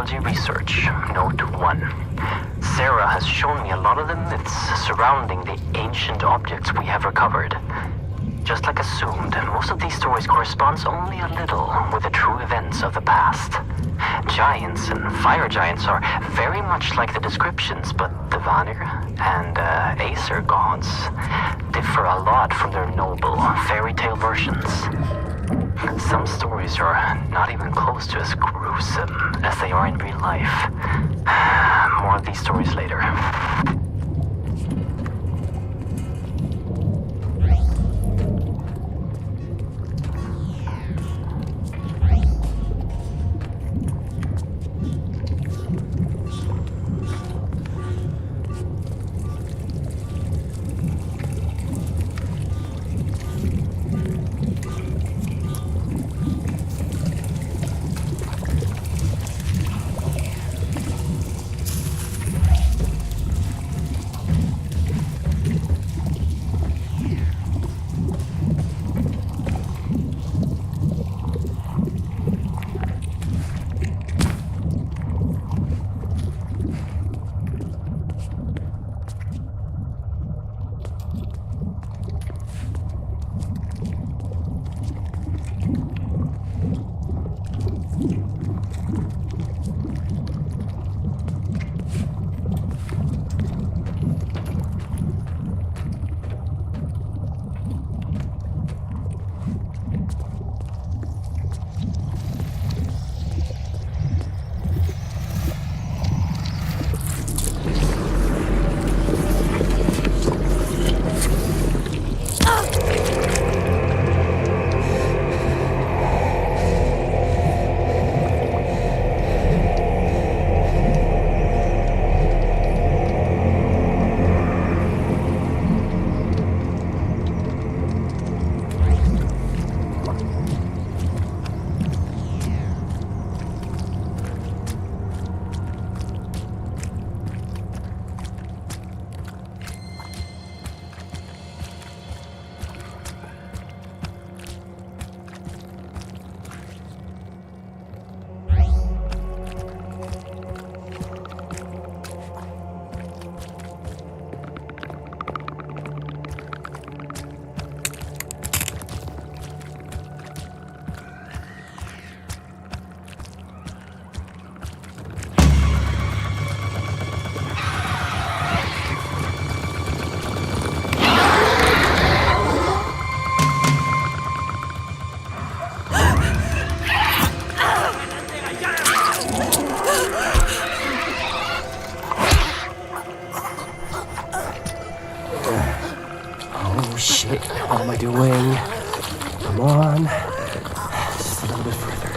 Technology Research, Note 1. Sarah has shown me a lot of the myths surrounding the ancient objects we have recovered. Just like assumed, most of these stories corresponds only a little with the true events of the past. Giants and fire giants are very much like the descriptions, but the Vanir and Aesir gods differ a lot from their noble fairy tale versions. Some stories are not even close to as gruesome as they are in real life. More of these stories later. What am I doing? Come on. Just a little bit further.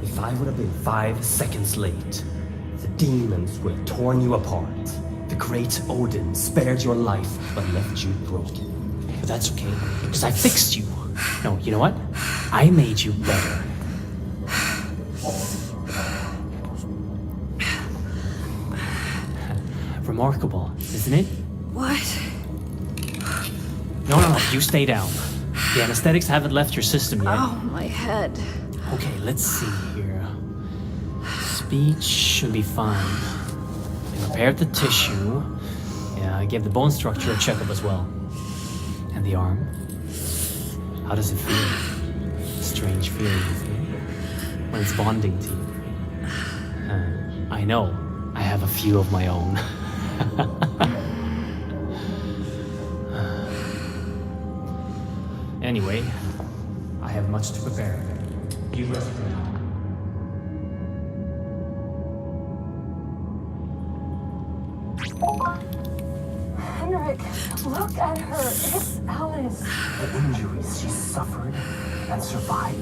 If I would have been 5 seconds late, the demons would have torn you apart. The great Odin spared your life, but left you broken. But that's okay, because I fixed you. No, you know what? I made you better. Remarkable, isn't it? What? No, you stay down. The anesthetics haven't left your system yet. Oh, my head. Okay, let's see here. Speech should be fine. I repaired the tissue. Yeah, I gave the bone structure a checkup as well. And the arm? How does it feel? Strange feeling, isn't it? When it's bonding to you. I know, I have a few of my own. Anyway, I have much to prepare. You rest for now. Henrik, look at her. It's Alice. The injuries she suffered and survived.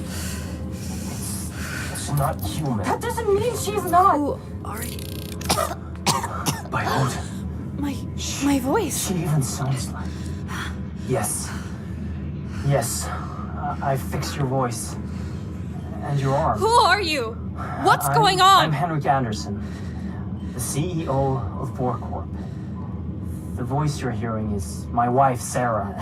It's not human. That doesn't mean she's not. Who are you? By Odin. My voice. She even sounds like... Yes. Yes. I fixed your voice. And your arm. Who are you? What's going on? I'm Henrik Anderson, the CEO of Borcorp. The voice you're hearing is my wife, Sarah.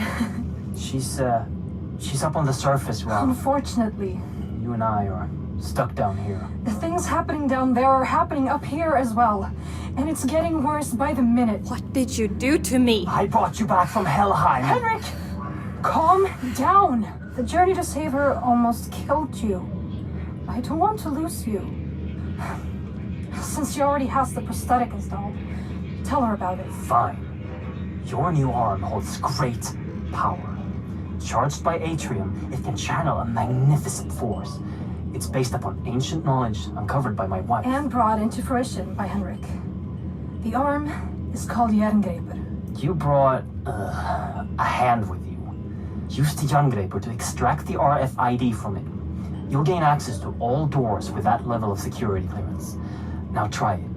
She's up on the surface, Rob. Unfortunately, You and I are stuck down here. the things happening down there are happening up here as well. And it's getting worse by the minute. What did you do to me? I brought you back from Helheim. Henrik! Calm down! The journey to save her almost killed you. I don't want to lose you. Since she already has the prosthetic installed, tell her about it. Fine. Your new arm holds great power. Charged by Atrium, it can channel a magnificent force. It's based upon ancient knowledge uncovered by my wife. And brought into fruition by Henrik. The arm is called Jerngreper. You brought a hand with you. Use the Jerngreper to extract the RFID from it. You'll gain access to all doors with that level of security clearance. Now try it.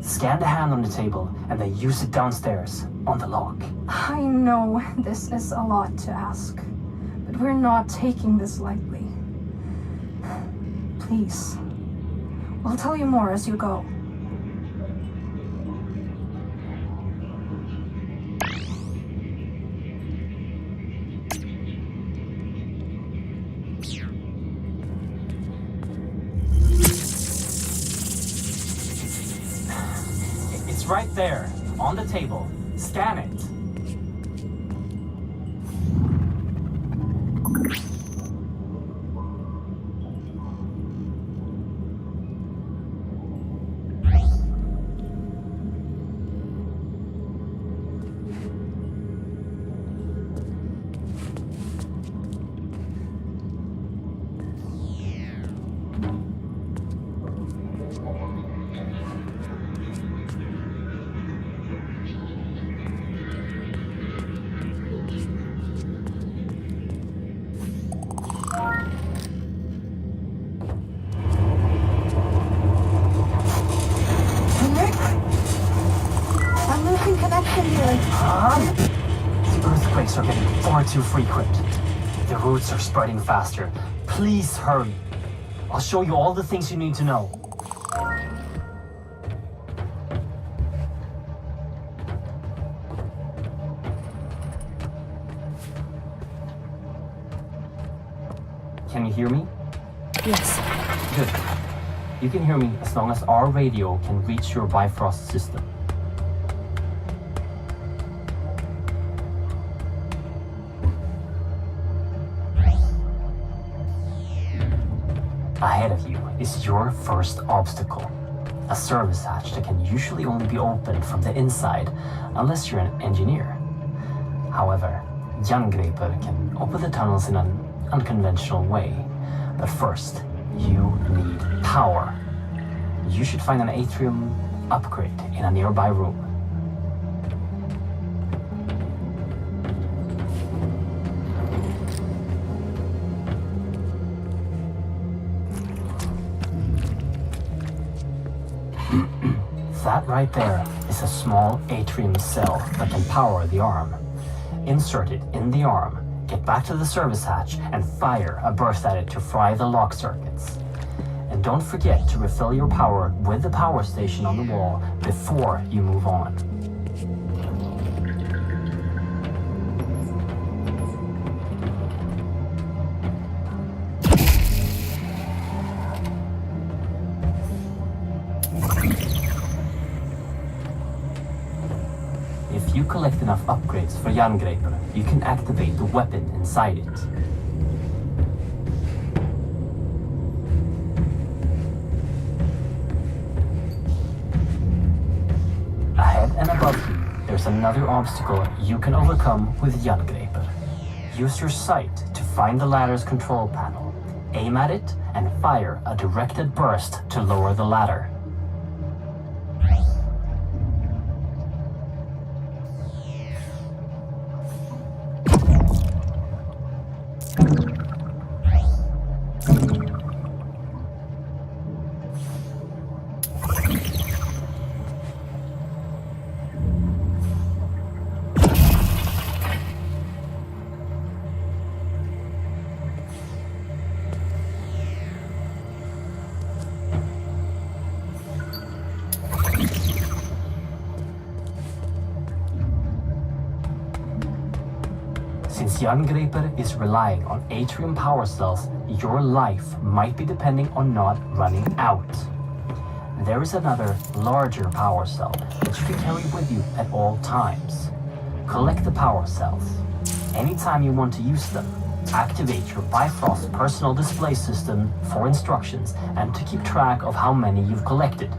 Scan the hand on the table and then use it downstairs on the lock. I know this is a lot to ask, but we're not taking this lightly. Please. I'll tell you more as you go. It's right there, on the table. Scan it. The earthquakes are getting far too frequent. The roots are spreading faster. Please hurry. I'll show you all the things you need to know. Can you hear me? Yes. Good. You can hear me as long as our radio can reach your Bifrost system. Ahead of you is your first obstacle. A service hatch that can usually only be opened from the inside, unless you're an engineer. However, Jerngreper can open the tunnels in an unconventional way. But first, you need power. You should find an Atrium upgrade in a nearby room. That right there is a small Atrium cell that can power the arm. Insert it in the arm, get back to the service hatch, and fire a burst at it to fry the lock circuits. And don't forget to refill your power with the power station on the wall before you move on. If you collect enough upgrades for Jerngreper, you can activate the weapon inside it. Ahead and above you, there's another obstacle you can overcome with Jerngreper. Use your sight to find the ladder's control panel. Aim at it and fire a directed burst to lower the ladder. Since Jerngraper is relying on atrium power cells, your life might be depending on not running out. There is another, larger power cell that you can carry with you at all times. Collect the power cells. Anytime you want to use them, activate your Bifrost personal display system for instructions and to keep track of how many you've collected.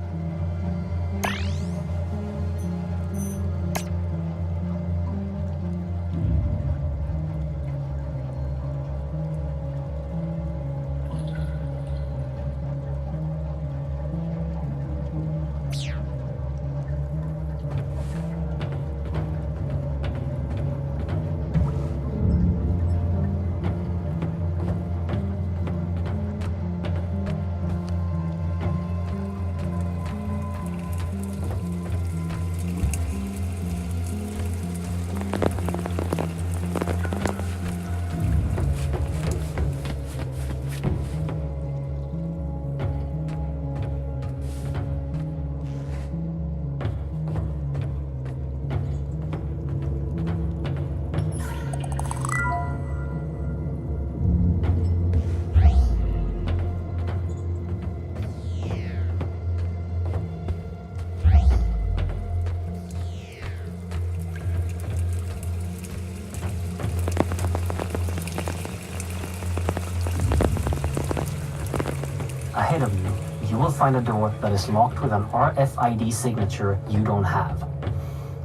Ahead of you, you will find a door that is locked with an RFID signature you don't have.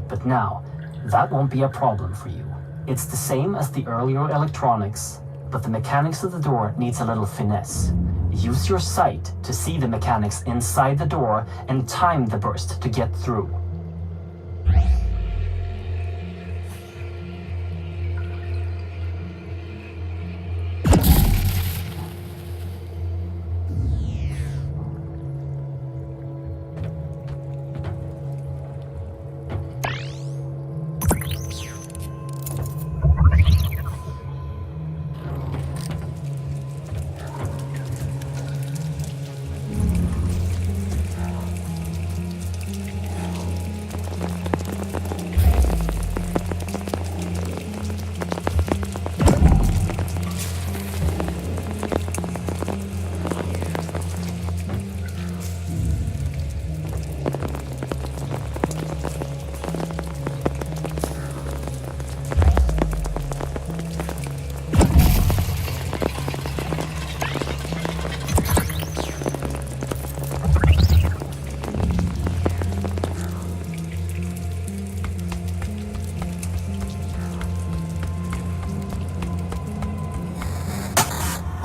But now, that won't be a problem for you. It's the same as the earlier electronics, but the mechanics of the door needs a little finesse. Use your sight to see the mechanics inside the door and time the burst to get through.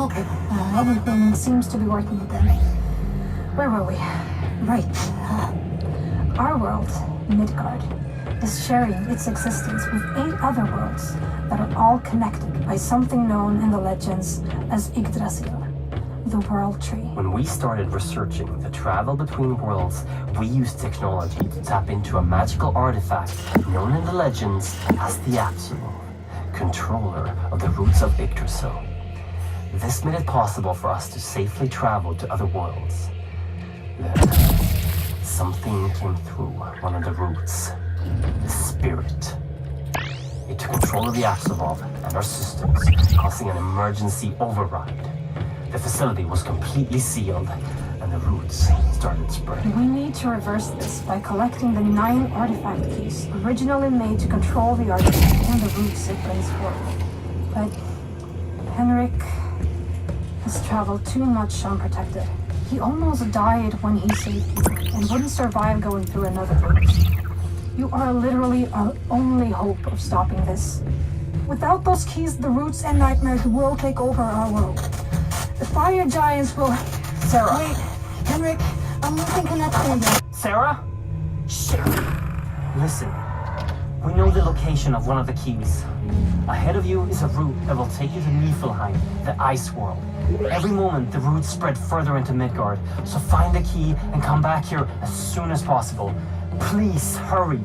Okay, everything seems to be working again. Where were we? Right. Our world, Midgard, is sharing its existence with 8 other worlds that are all connected by something known in the legends as Yggdrasil, the World Tree. When we started researching the travel between worlds, we used technology to tap into a magical artifact known in the legends as the Apsulov, controller of the roots of Yggdrasil. This made it possible for us to safely travel to other worlds. Then, something came through one of the roots. The spirit. It took control of the Apsulov and our systems, causing an emergency override. The facility was completely sealed, and the roots started spreading. We need to reverse this by collecting the 9 artifact keys originally made to control the artifact and the roots it brings forward. But Henrik has traveled too much unprotected. He almost died when he saved you and wouldn't survive going through another route. You are literally our only hope of stopping this. Without those keys, the roots and nightmares will take over our world. The fire giants will... Sarah! Wait, Henrik, I'm losing connection again. Sarah? Shit. Listen, we know the location of one of the keys. Ahead of you is a route that will take you to Niflheim, the ice world. Every moment, the routes spread further into Midgard, so find the key and come back here as soon as possible. Please, hurry.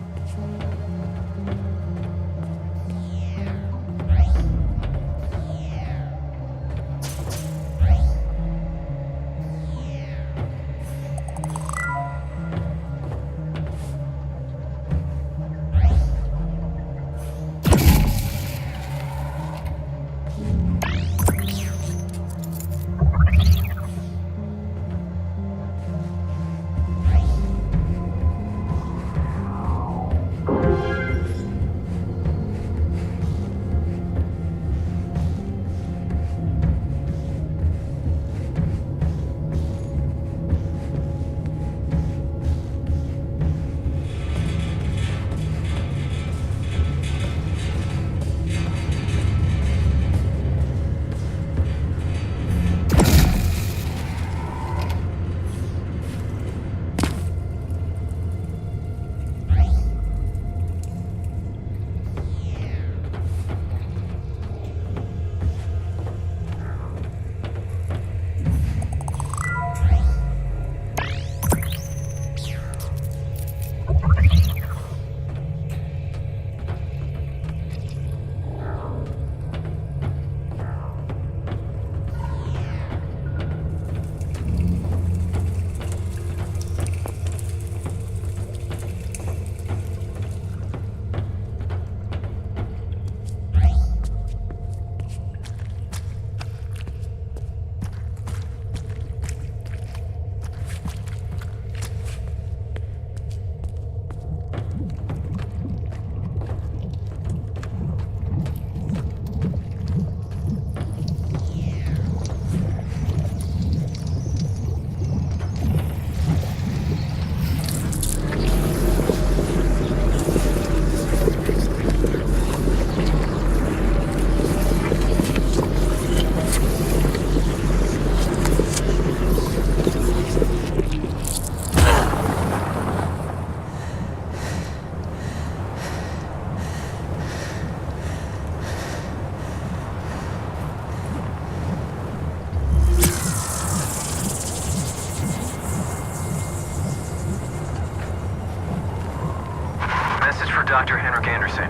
Dr. Henrik Anderson.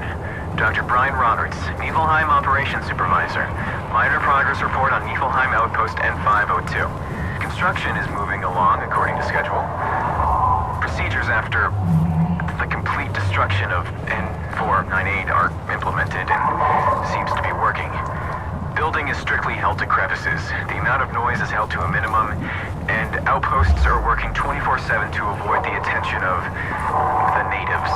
Dr. Brian Roberts, Niflheim Operations Supervisor. Minor progress report on Niflheim Outpost N502. Construction is moving along according to schedule. Procedures after the complete destruction of N498 are implemented and seems to be working. Building is strictly held to crevices. The amount of noise is held to a minimum, and outposts are working 24/7 to avoid the attention of the natives.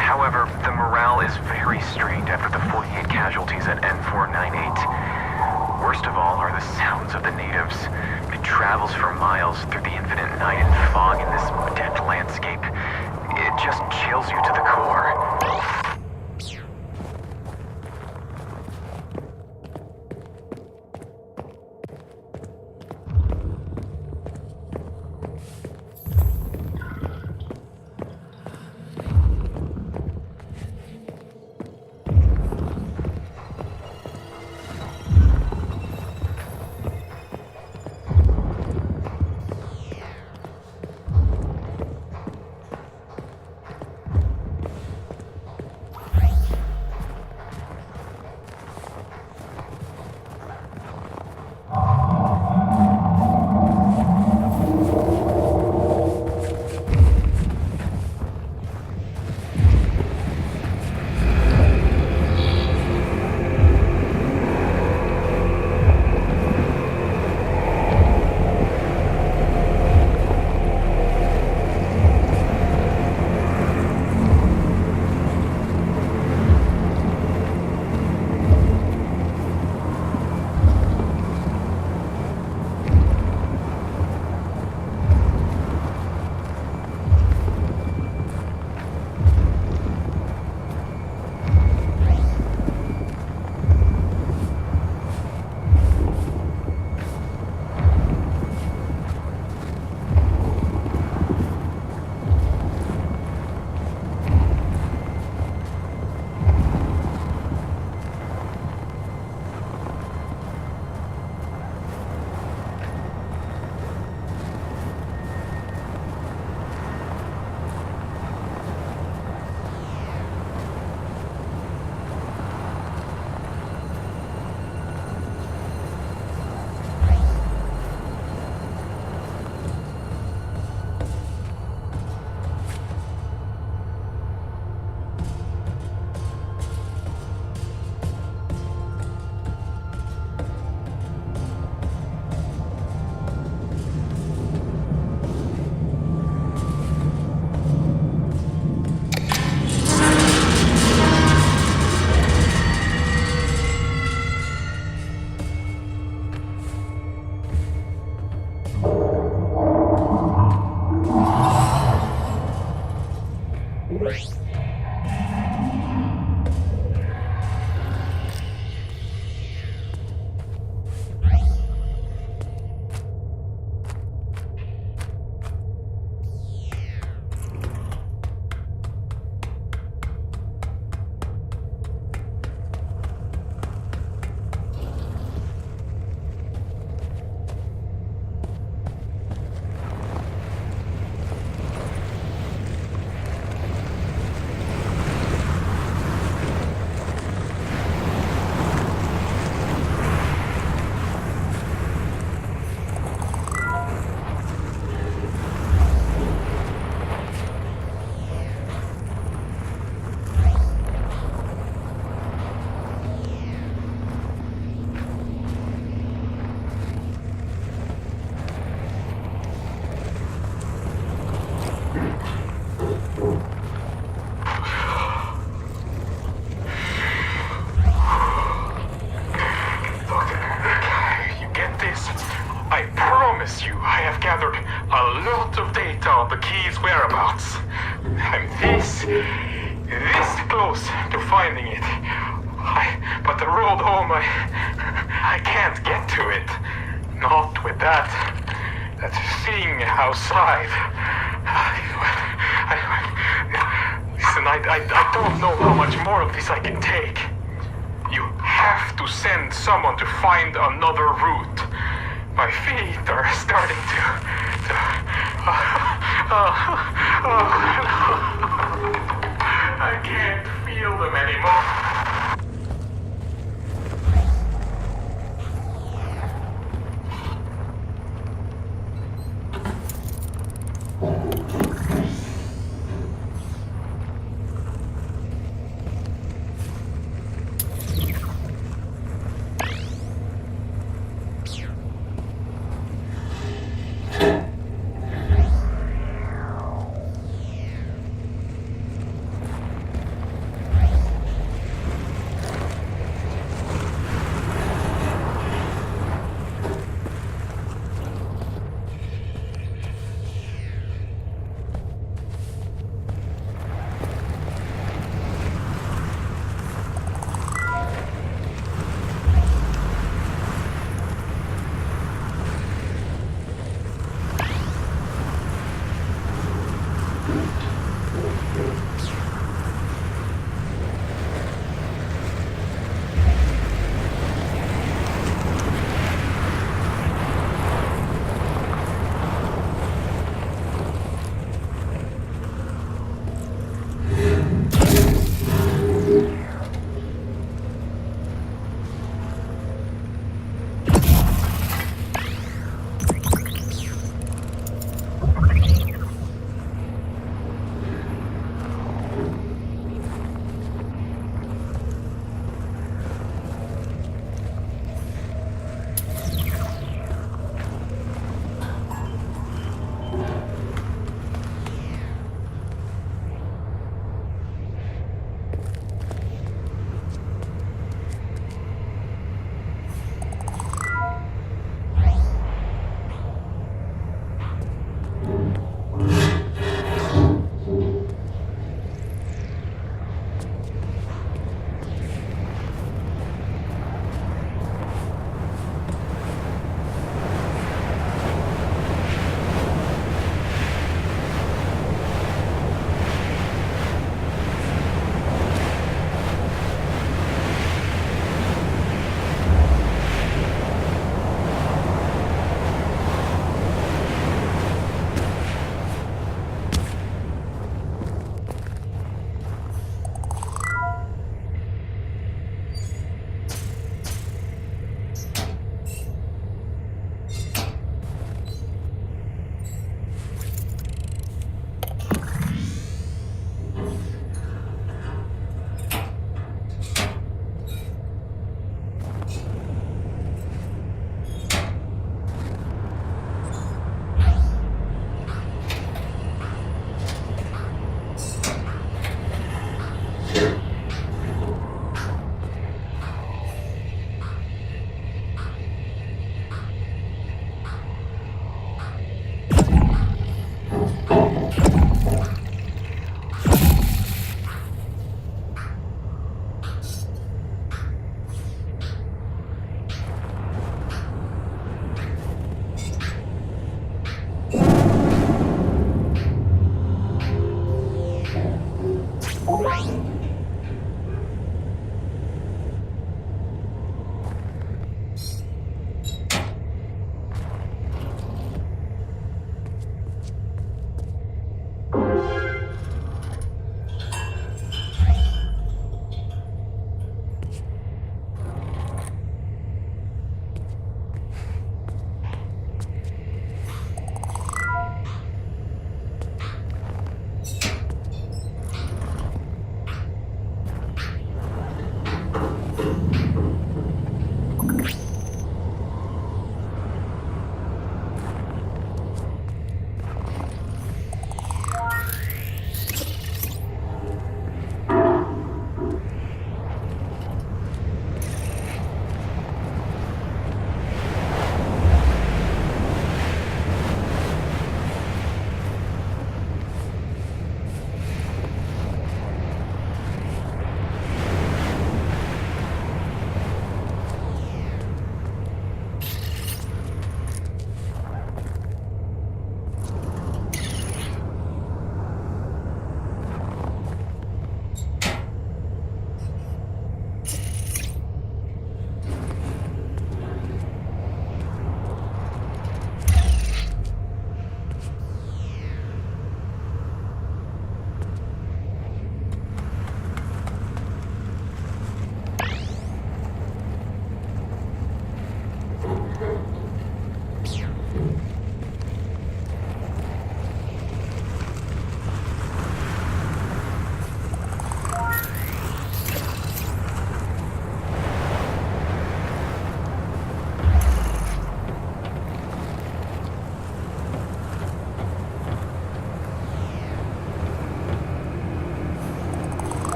However, the morale is very strained after the 48 casualties at N498. Worst of all are the sounds of the natives. It travels for miles through the infinite night and fog in this dead landscape. It just chills you to the core. close to finding it. But the road home, I can't get to it. Not with that thing outside. Listen, I don't know how much more of this I can take. You have to send someone to find another route. My feet are starting to I can't feel them anymore.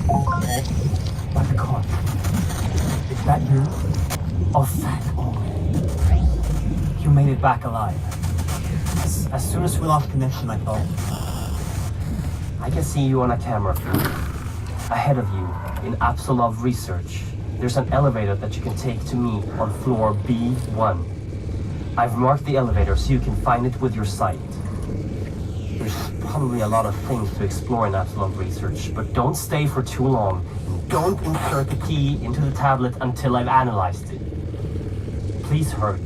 My God. Is that you? Oh, thank God. You made it back alive. As soon as we lost connection, I thought... I can see you on a camera feed. Ahead of you, in Apsulov research, there's an elevator that you can take to me on floor B1. I've marked the elevator so you can find it with your sight. There's probably a lot of things to explore in Apsulov research, but don't stay for too long, and don't insert the key into the tablet until I've analyzed it. Please hurry.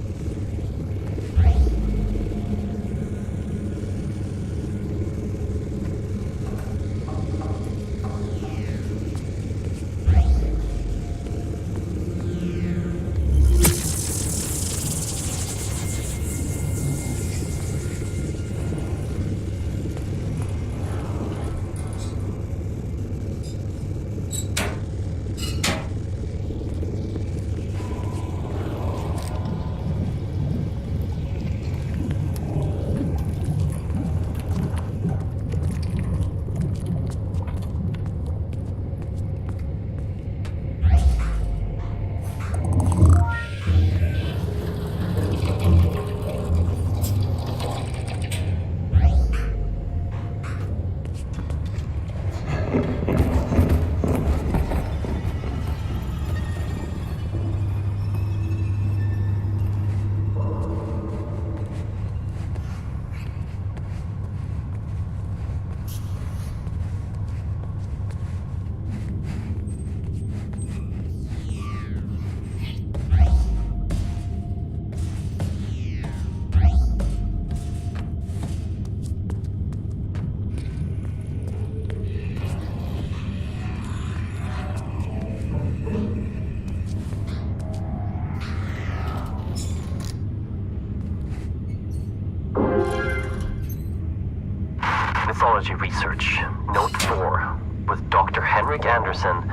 Mythology research, note 4, with Dr. Henrik Anderson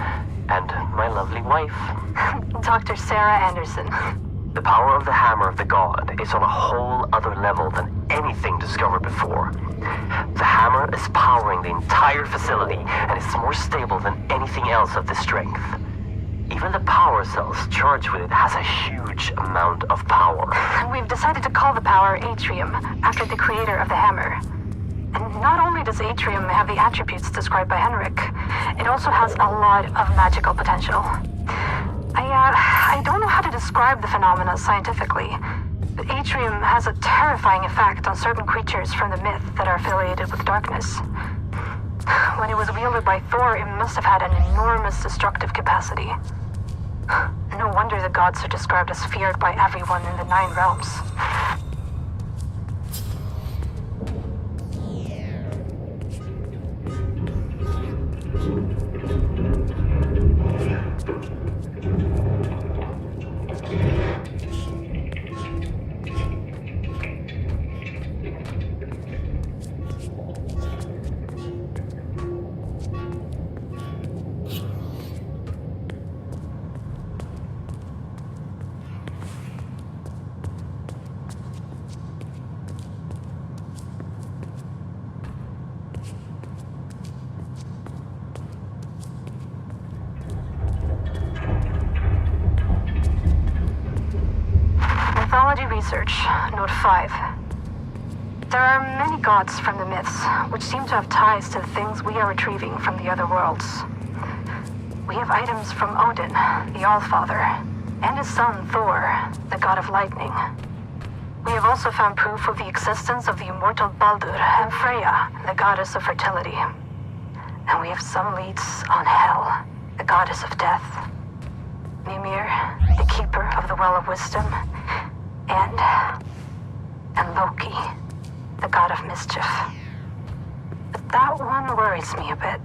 and my lovely wife. Dr. Sarah Anderson. The power of the hammer of the god is on a whole other level than anything discovered before. The hammer is powering the entire facility, and it's more stable than anything else of this strength. Even the power cells charged with it has a huge amount of power. We've decided to call the power Atrium, after the creator of the hammer. And not only does Atrium have the attributes described by Henrik, it also has a lot of magical potential. I don't know how to describe the phenomena scientifically, but Atrium has a terrifying effect on certain creatures from the myth that are affiliated with darkness. When it was wielded by Thor, it must have had an enormous destructive capacity. No wonder the gods are described as feared by everyone in the 9 realms. Mythology research, note 5. There are many gods from the myths, which seem to have ties to the things we are retrieving from the other worlds. We have items from Odin, the Allfather, and his son Thor, the god of lightning. We have also found proof of the existence of the immortal Baldur and Freya, the goddess of fertility. And we have some leads on Hel, the goddess of death, Mimir, the keeper of the Well of Wisdom, and Loki, the god of mischief. But that one worries me a bit.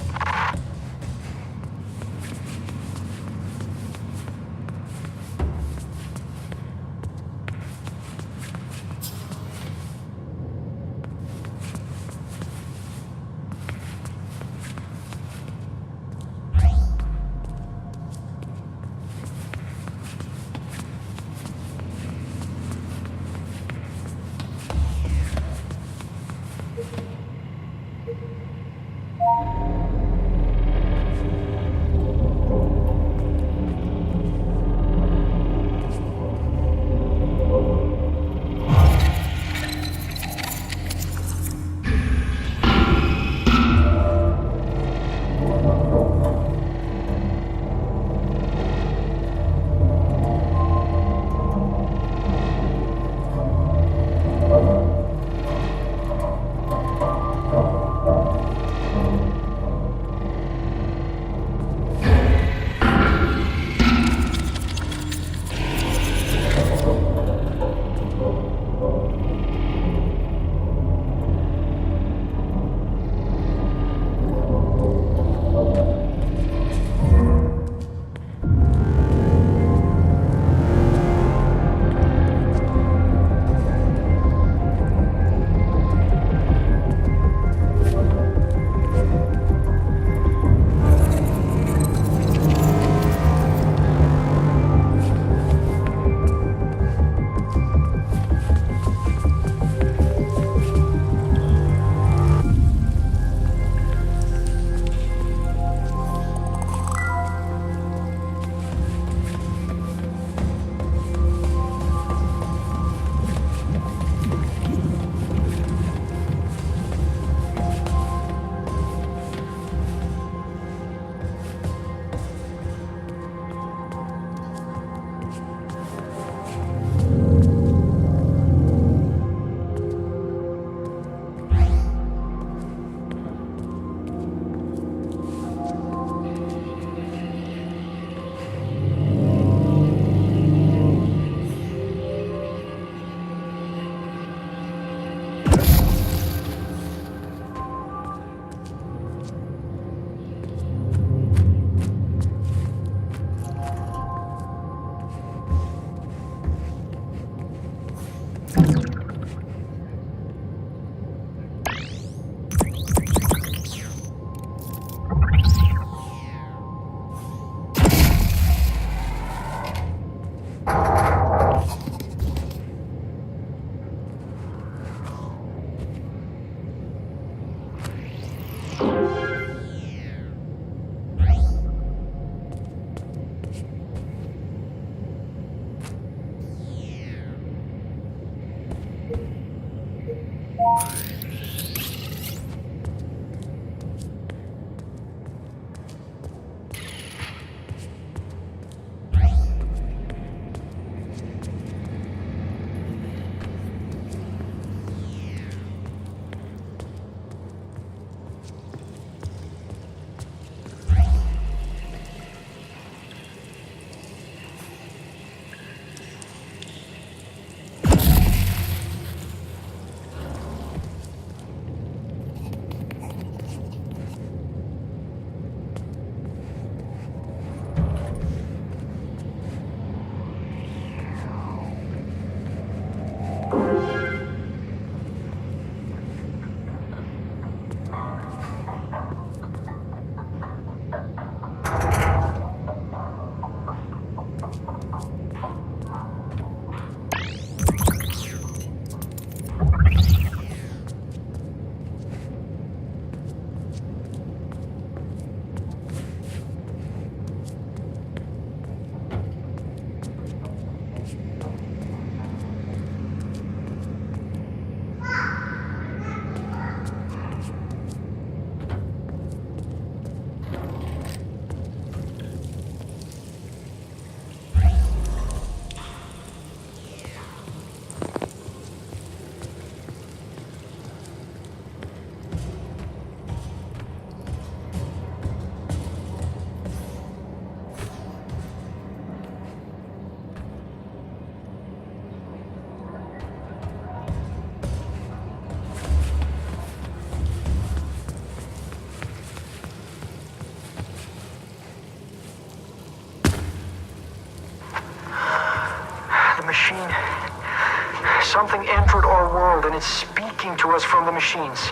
something entered our world and it's speaking to us from the machines.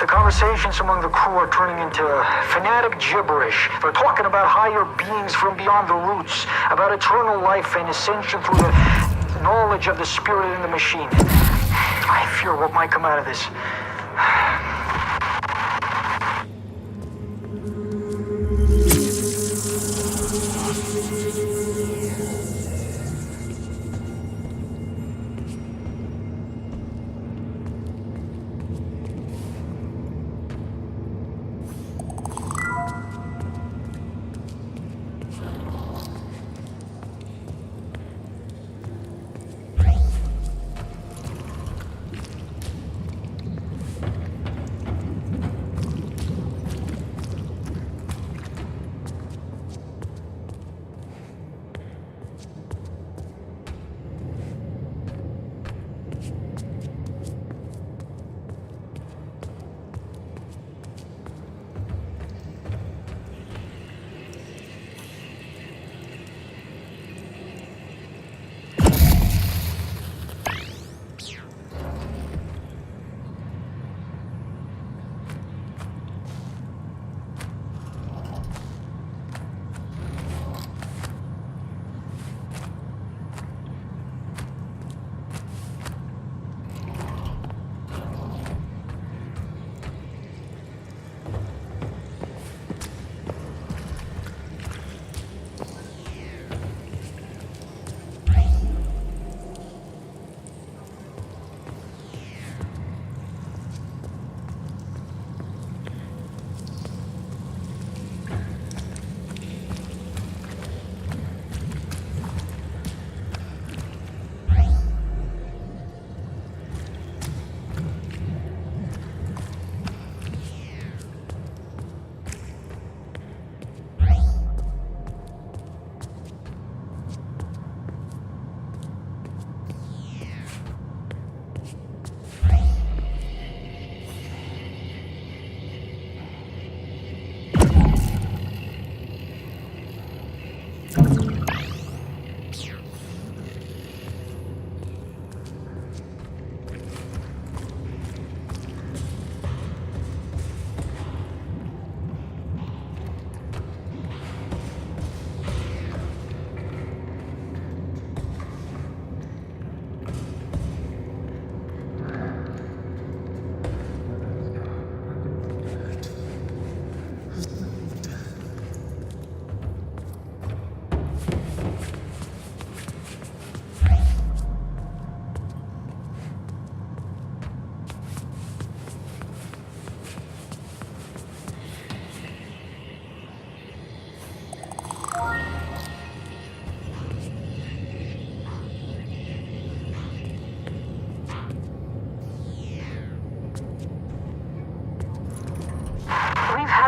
The conversations among the crew are turning into fanatic gibberish. They're talking about higher beings from beyond the roots, about eternal life and ascension through the knowledge of the spirit in the machine. I fear what might come out of this.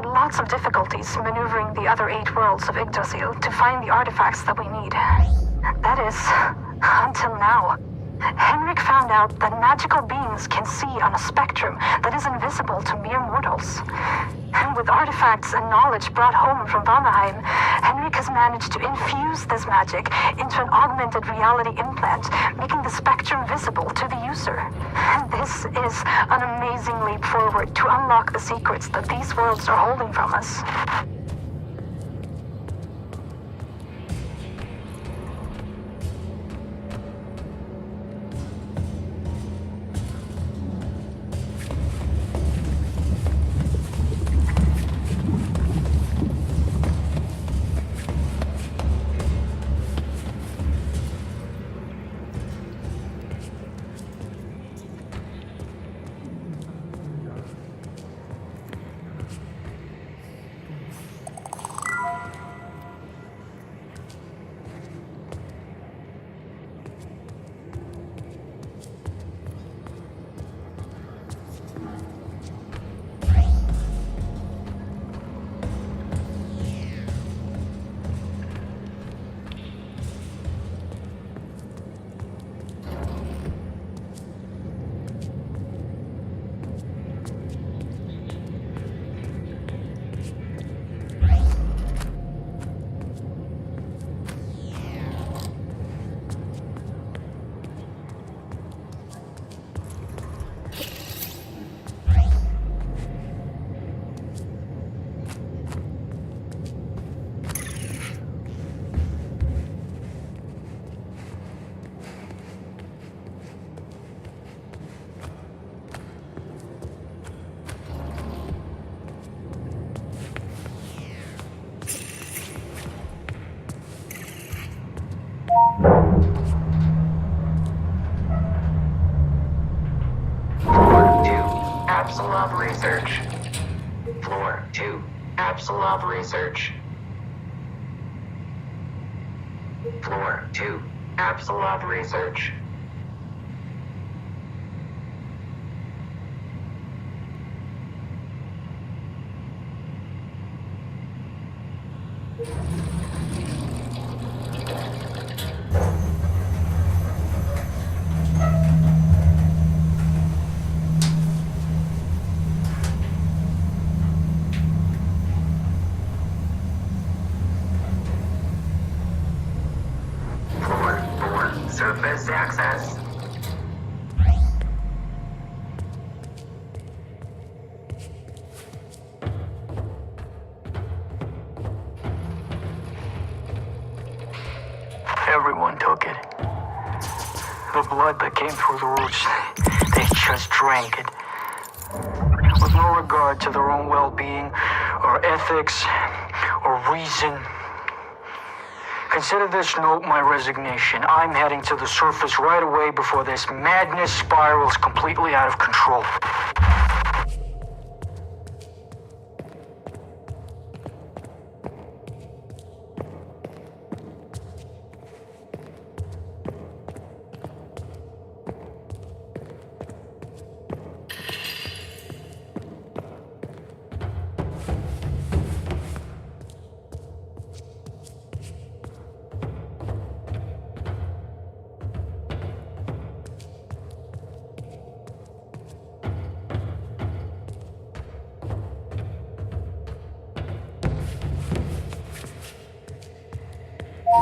Lots of difficulties maneuvering the other 8 worlds of Yggdrasil to find the artifacts that we need. That is, until now. Henrik found out that magical beings can see on a spectrum that is invisible to mere mortals. And with artifacts and knowledge brought home from Valheim, Henrik has managed to infuse this magic into an augmented reality implant, making the spectrum visible to the user. And this is an amazing leap forward to unlock the secrets that these worlds are holding from us. Apsulov research. Floor 2. Apsulov research. Floor 4. Surface access. Everyone took it. The blood that came through the roots, they just drank it. With no regard to their own well-being, or ethics, or reason. Consider this note my resignation. I'm heading to the surface right away before this madness spirals completely out of control.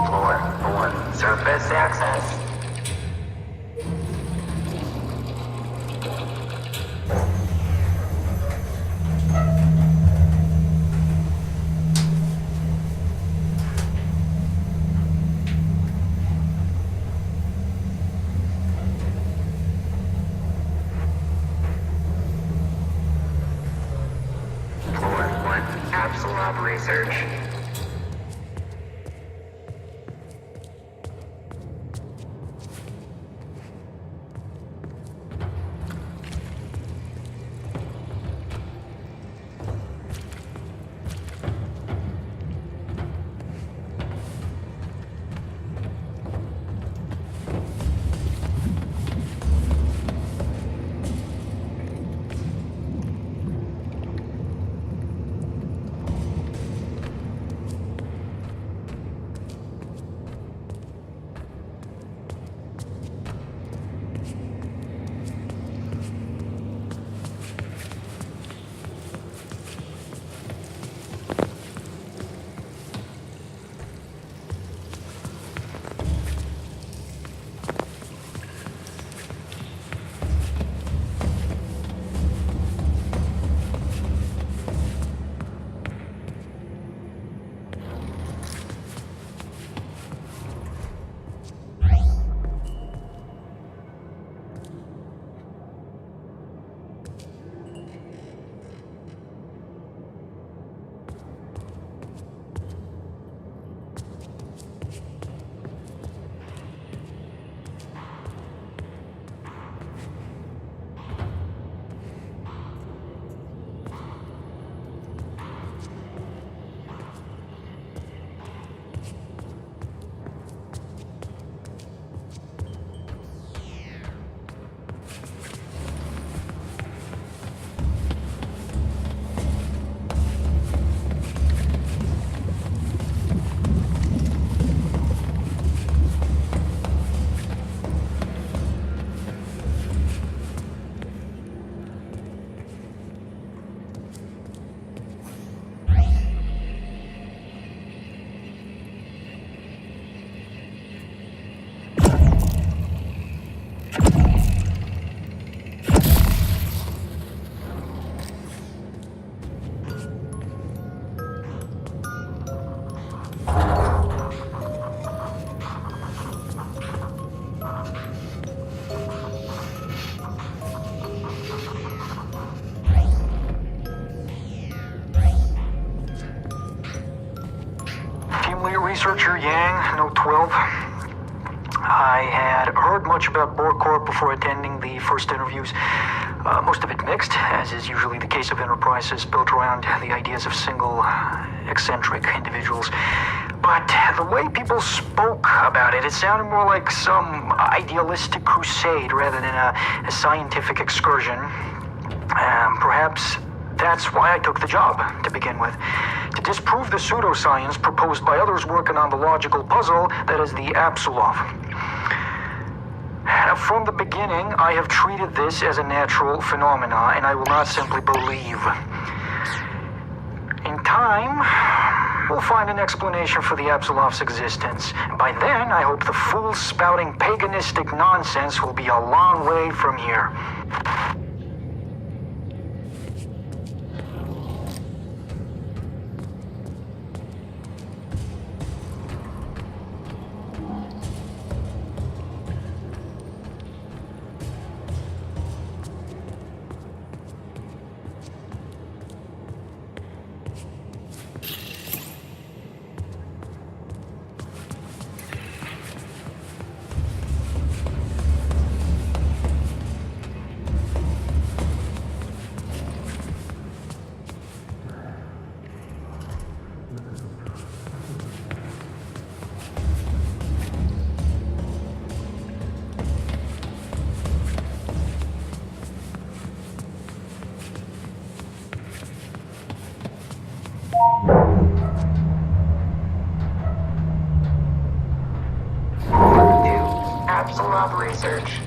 Floor 4. Surface access. Floor 1. Apsulov research. Researcher Yang, Note 12. I had heard much about Borcorp before attending the first interviews. Most of it mixed, as is usually the case of enterprises built around the ideas of single, eccentric individuals. But the way people spoke about it, it sounded more like some idealistic crusade rather than a scientific excursion. Perhaps that's why I took the job, to begin with. To disprove the pseudoscience proposed by others working on the logical puzzle that is the Apsulov. From the beginning, I have treated this as a natural phenomena, and I will not simply believe. In time, we'll find an explanation for the Apsulov's existence. By then, I hope the fools spouting paganistic nonsense will be a long way from here. Apsulov research.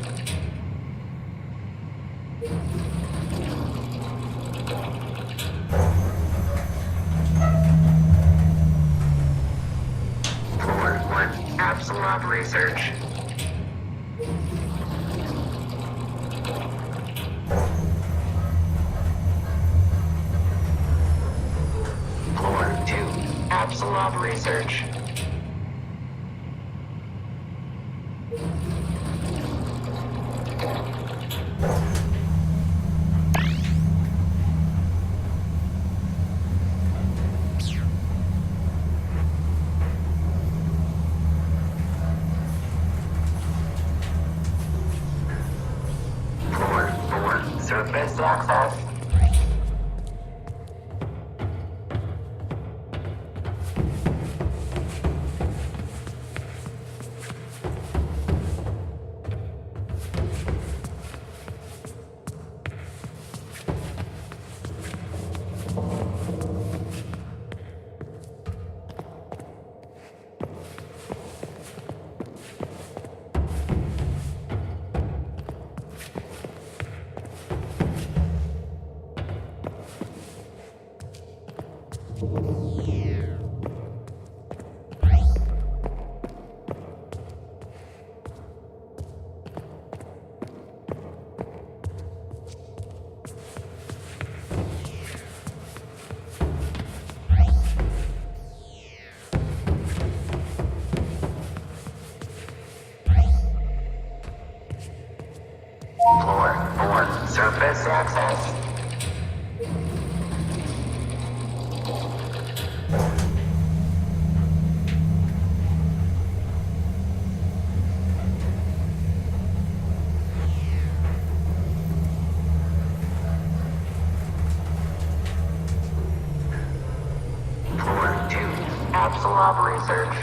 Floor 1, Apsulov research. Floor 2, Apsulov research. Surface access. Floor 4, surface access. Floor 2, Apsulov research.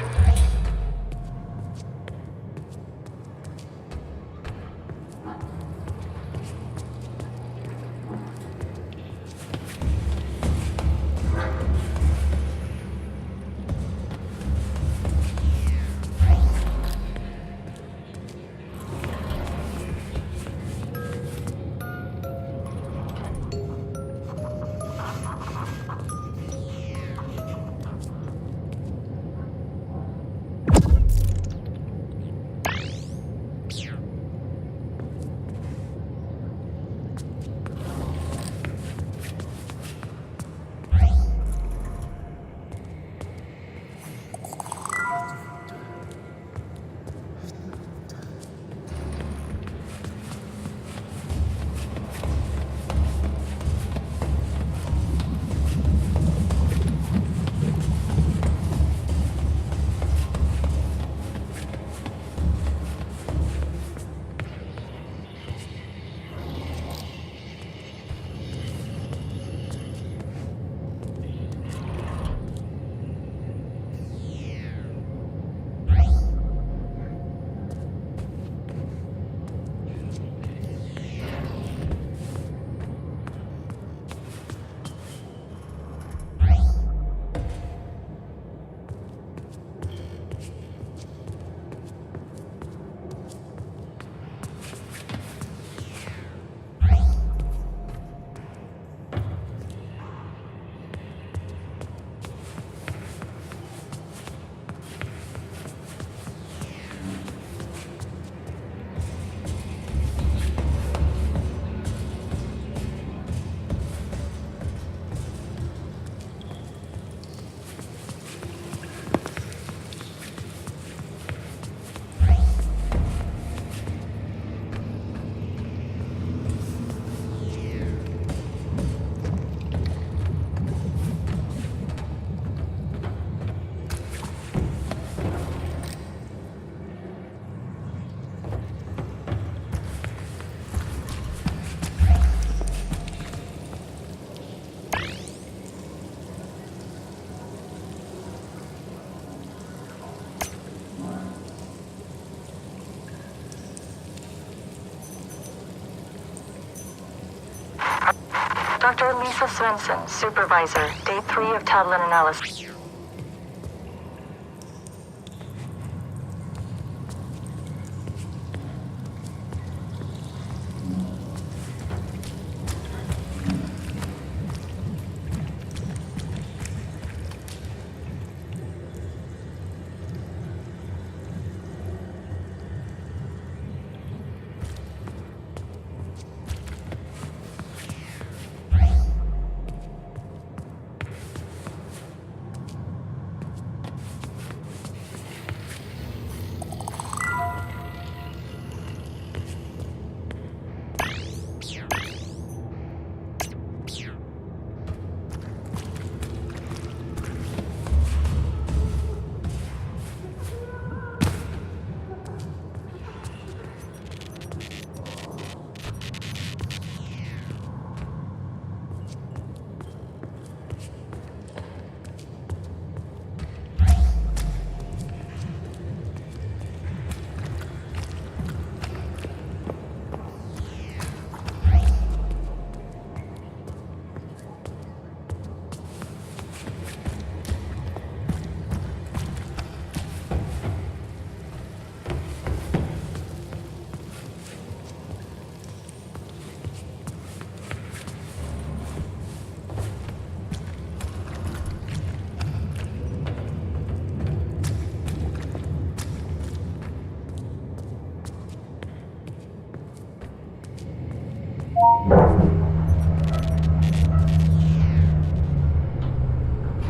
Dr. Lisa Svensson, Supervisor, Day 3 of tablet analysis.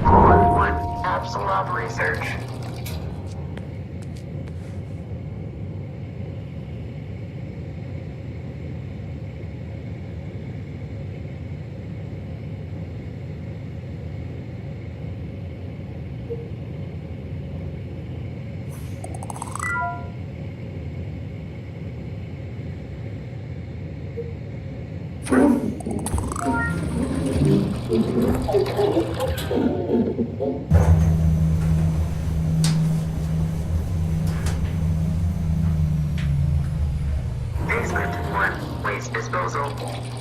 Floor 1, Apsulov Research. Basement 1, Waste Disposal.